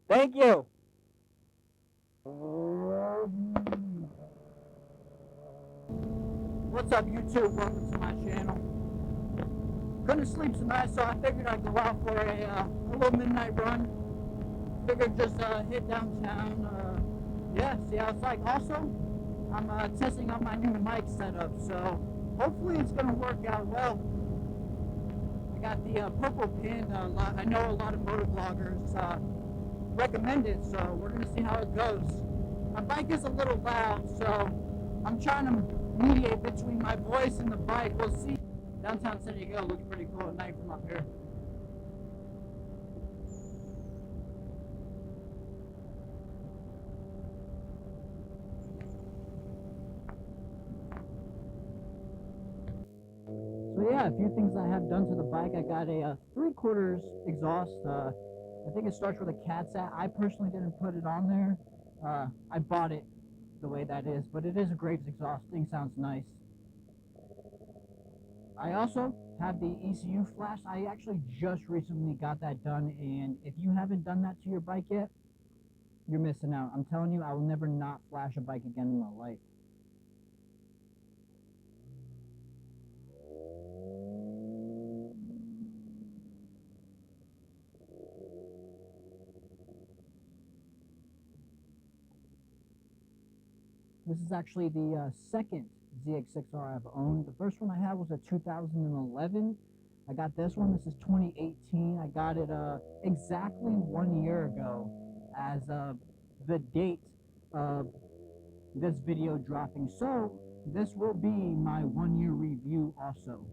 Thank you. What's up, YouTube? Welcome to my channel. Couldn't sleep tonight, so I figured I'd go out for a little midnight run. Figured just hit downtown. Yeah, see how it's like. Also, I'm testing out my new mic setup, so hopefully it's gonna work out well. I got the purple Panda. I know a lot of motor vloggers recommend it, so we're gonna see how it goes. My bike is a little loud, so I'm trying to mediate between my voice and the bike. We'll see. Downtown San Diego looks pretty cool at night from up here. So yeah, a few things I have done to the bike. I got a 3/4 exhaust. I think it starts with a cat's at. I personally didn't put it on there. I bought it the way that is, but it is a Graves exhaust. Thing sounds nice. I also have the ECU flash. I actually just recently got that done, and if you haven't done that to your bike yet, you're missing out. I'm telling you, I will never not flash a bike again in my life. This is actually the second Zx6r I've owned. The first one I had was a 2011. I got this one. This is 2018. I got it exactly 1 year ago as the date of this video dropping. So this will be my 1 year review also.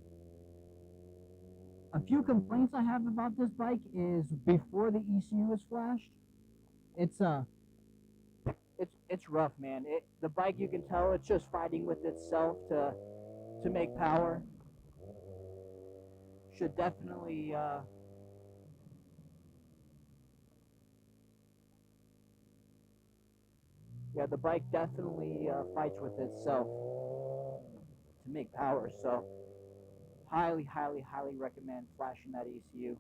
A few complaints I have about this bike is before the ECU is flashed, it's rough, man. The bike, you can tell it's just fighting with itself to make power. Should definitely yeah, the bike definitely fights with itself to make power. So highly, highly, highly recommend flashing that ECU.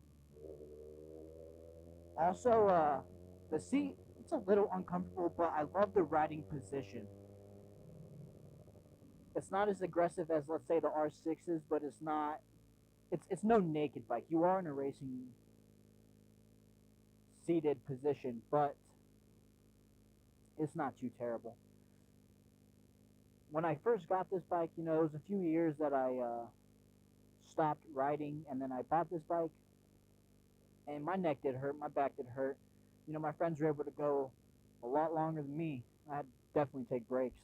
Also, the seat, it's a little uncomfortable, but I love the riding position. It's not as aggressive as, let's say, the R6s, but it's not. It's no naked bike. You are in a racing seated position, but it's not too terrible. When I first got this bike, it was a few years that I stopped riding, and then I bought this bike, and my neck did hurt, my back did hurt. My friends were able to go a lot longer than me. I had to definitely take breaks.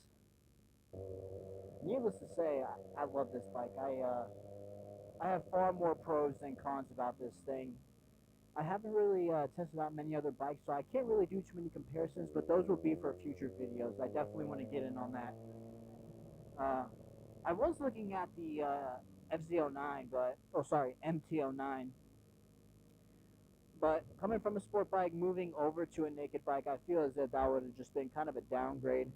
Needless to say, I love this bike. I have far more pros than cons about this thing. I haven't really tested out many other bikes, so I can't really do too many comparisons, but those will be for future videos. I definitely want to get in on that. I was looking at the FZ09, MT09. But coming from a sport bike, moving over to a naked bike, I feel as if that would have just been kind of a downgrade.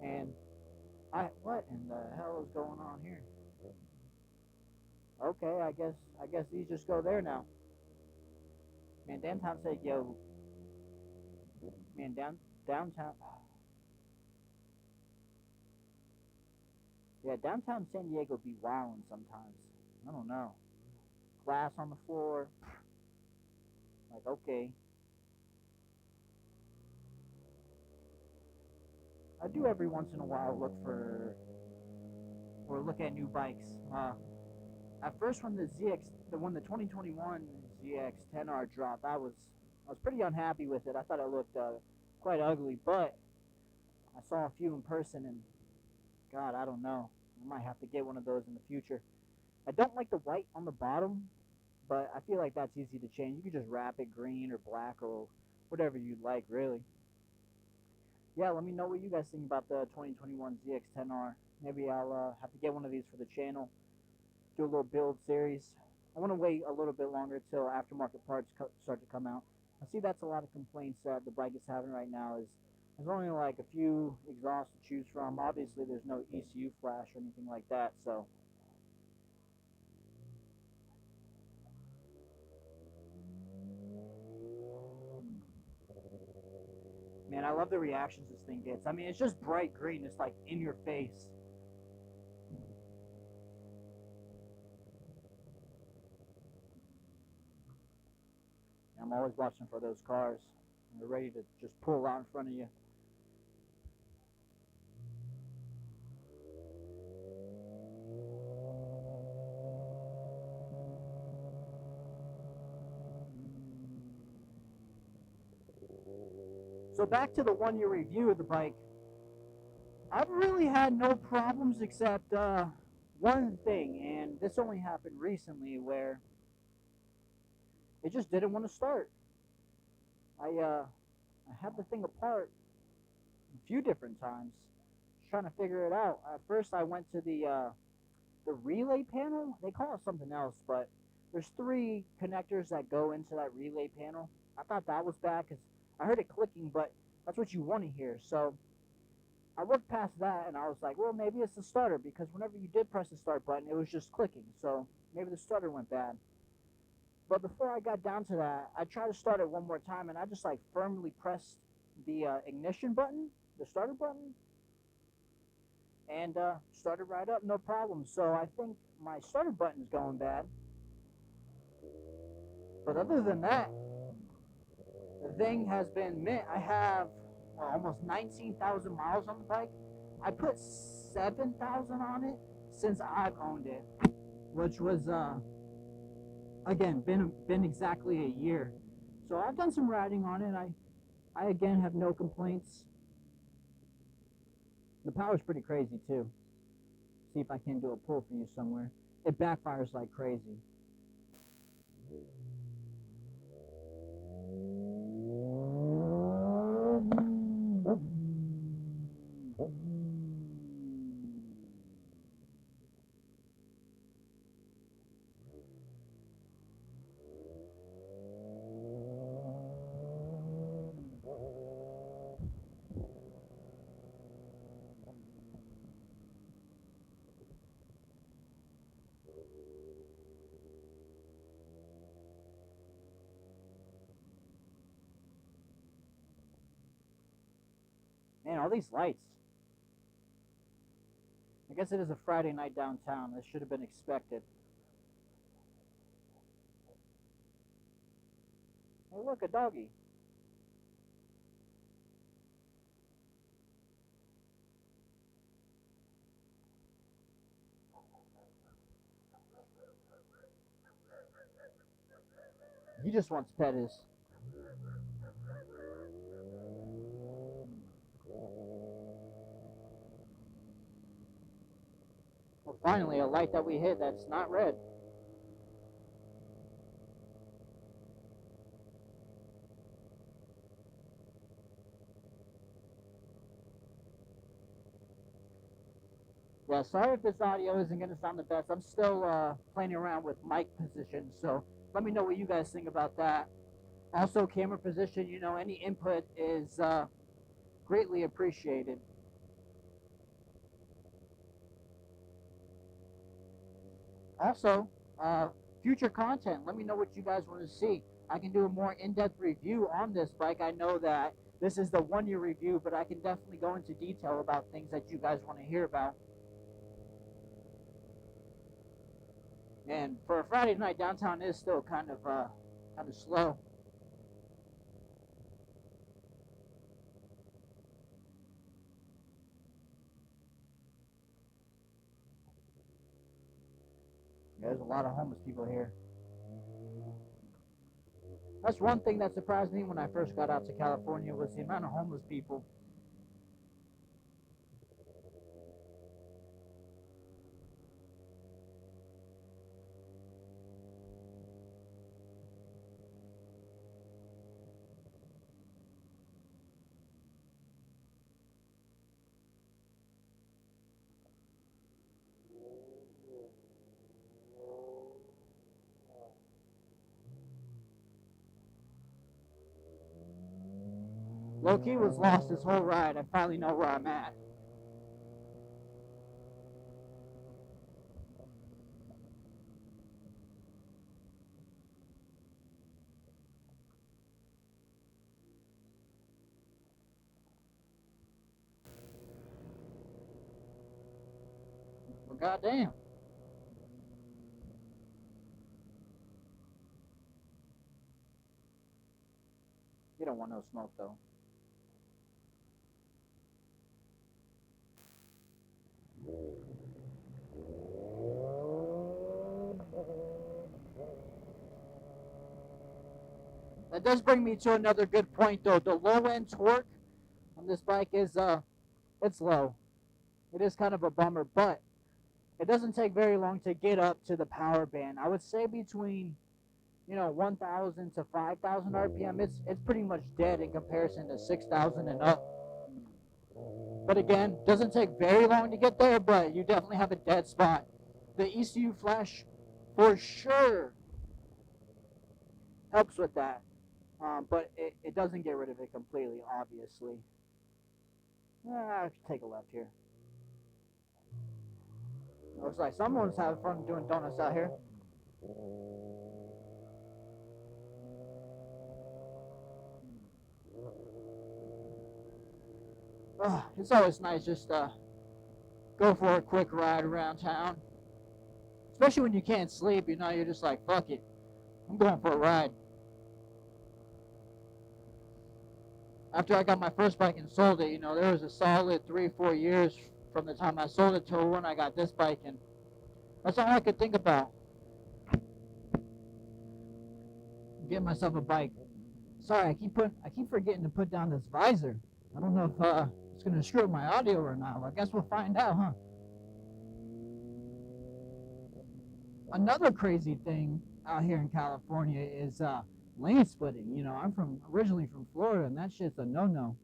And what in the hell is going on here? Okay, I guess these just go there now. Man, downtown said, yo. Man, downtown. Yeah, downtown San Diego be wildin' sometimes. I don't know. Glass on the floor. Like, okay. I do every once in a while look at new bikes. At first, when the 2021 Zx6r dropped, I was pretty unhappy with it. I thought it looked quite ugly, but I saw a few in person, and God, I don't know. I might have to get one of those in the future. I don't like the white on the bottom, but I feel like that's easy to change. You could just wrap it green or black or whatever you'd like, really. Yeah, let me know what you guys think about the 2021 Zx6r. Maybe I'll have to get one of these for the channel. Do a little build series. I want to wait a little bit longer till aftermarket parts start to come out. I see that's a lot of complaints that the bike is having right now. Is there's only like a few exhausts to choose from. Obviously, there's no ECU flash or anything like that, so. Man, I love the reactions this thing gets. I mean, it's just bright green. It's like in your face. I'm always watching for those cars. They're ready to just pull out in front of you. So back to the 1-year review of the bike. I've really had no problems except one thing, and this only happened recently, where it just didn't want to start. I had the thing apart a few different times, trying to figure it out. At first, I went to the relay panel. They call it something else, but there's 3 connectors that go into that relay panel. I thought that was bad because I heard it clicking, but that's what you want to hear. So I looked past that and I was like, well, maybe it's the starter, because whenever you did press the start button, it was just clicking. So maybe the starter went bad. But before I got down to that, I tried to start it one more time, and I just like firmly pressed the ignition button, the starter button, and started right up, no problem. So I think my starter button is going bad. But other than that, the thing has been mint. I have almost 19,000 miles on the bike. I put 7,000 on it since I've owned it, which was again been exactly a year. So I've done some riding on it. I again have no complaints. The power's pretty crazy too. See if I can do a pull for you somewhere. It backfires like crazy. Man, all these lights. I guess it is a Friday night downtown. This should have been expected. Hey, look, a doggy. He just wants petties. Well, finally, a light that we hit that's not red. Yeah, sorry if this audio isn't going to sound the best. I'm still playing around with mic position, so let me know what you guys think about that. Also, camera position, you know, any input is greatly appreciated. Also, future content, let me know what you guys want to see. I can do a more in-depth review on this bike. I know that this is the 1-year review, but I can definitely go into detail about things that you guys want to hear about. And for a Friday night, downtown is still kind of slow. There's a lot of homeless people here. That's one thing that surprised me when I first got out to California, was the amount of homeless people. Low-key was lost this whole ride. I finally know where I'm at. goddamn. You don't want no smoke though. That does bring me to another good point though. The low end torque on this bike is it's low. It is kind of a bummer, but it doesn't take very long to get up to the power band. I would say between 1,000 to 5,000 RPM, it's pretty much dead in comparison to 6,000 and up. But again, doesn't take very long to get there, but you definitely have a dead spot. The ECU flash, for sure, helps with that. But it doesn't get rid of it completely, obviously. I should take a left here. Looks like someone's having fun doing donuts out here. It's always nice just go for a quick ride around town. Especially when you can't sleep, you're just like, fuck it. I'm going for a ride. After I got my first bike and sold it, there was a solid 3-4 years from the time I sold it till when I got this bike, and that's all I could think about. Get myself a bike. Sorry, I keep forgetting to put down this visor. I don't know if it's gonna screw up my audio or not. Well, I guess we'll find out, huh? Another crazy thing out here in California is lane splitting. I'm originally from Florida, and that shit's a no-no.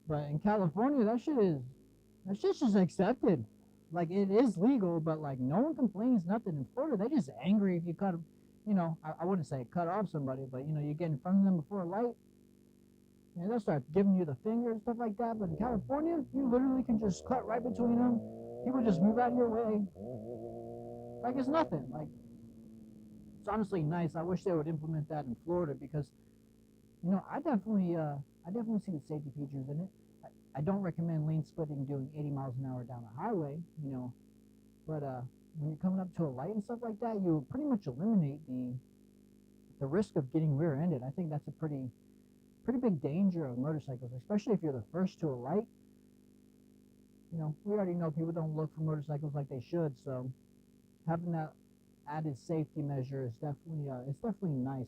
But in California, that shit's just accepted. Like, it is legal, but like no one complains, nothing. In Florida, they just angry if you cut, I wouldn't say cut off somebody, but you get in front of them before a light, they'll start giving you the finger and stuff like that. But in California, you literally can just cut right between them. People just move out of your way like it's nothing. Like, it's honestly nice. I wish they would implement that in Florida because, I definitely see the safety features in it. I don't recommend lane splitting doing 80 miles an hour down the highway, but when you're coming up to a light and stuff like that, you pretty much eliminate the risk of getting rear-ended. I think that's a pretty big danger of motorcycles, especially if you're the first to a light. We already know people don't look for motorcycles like they should, so having that added safety measure is definitely nice.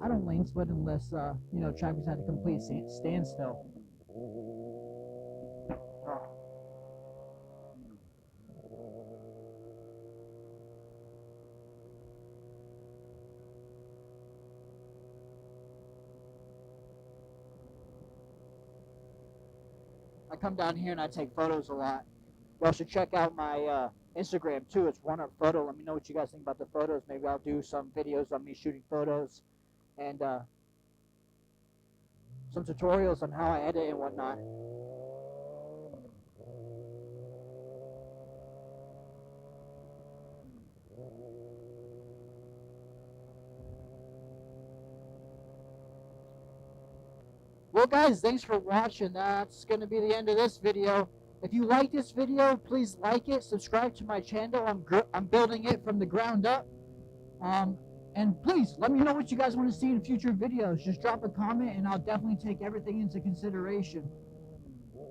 I don't lane split unless traffic's at a complete standstill. I come down here and I take photos a lot. You all should check out my Instagram too. It's One Up Photo. Let me know what you guys think about the photos. Maybe I'll do some videos on me shooting photos and some tutorials on how I edit and whatnot. Well guys, thanks for watching. That's going to be the end of this video. If you like this video, please like it, subscribe to my channel. I'm building it from the ground up. And please, let me know what you guys want to see in future videos. Just drop a comment and I'll definitely take everything into consideration.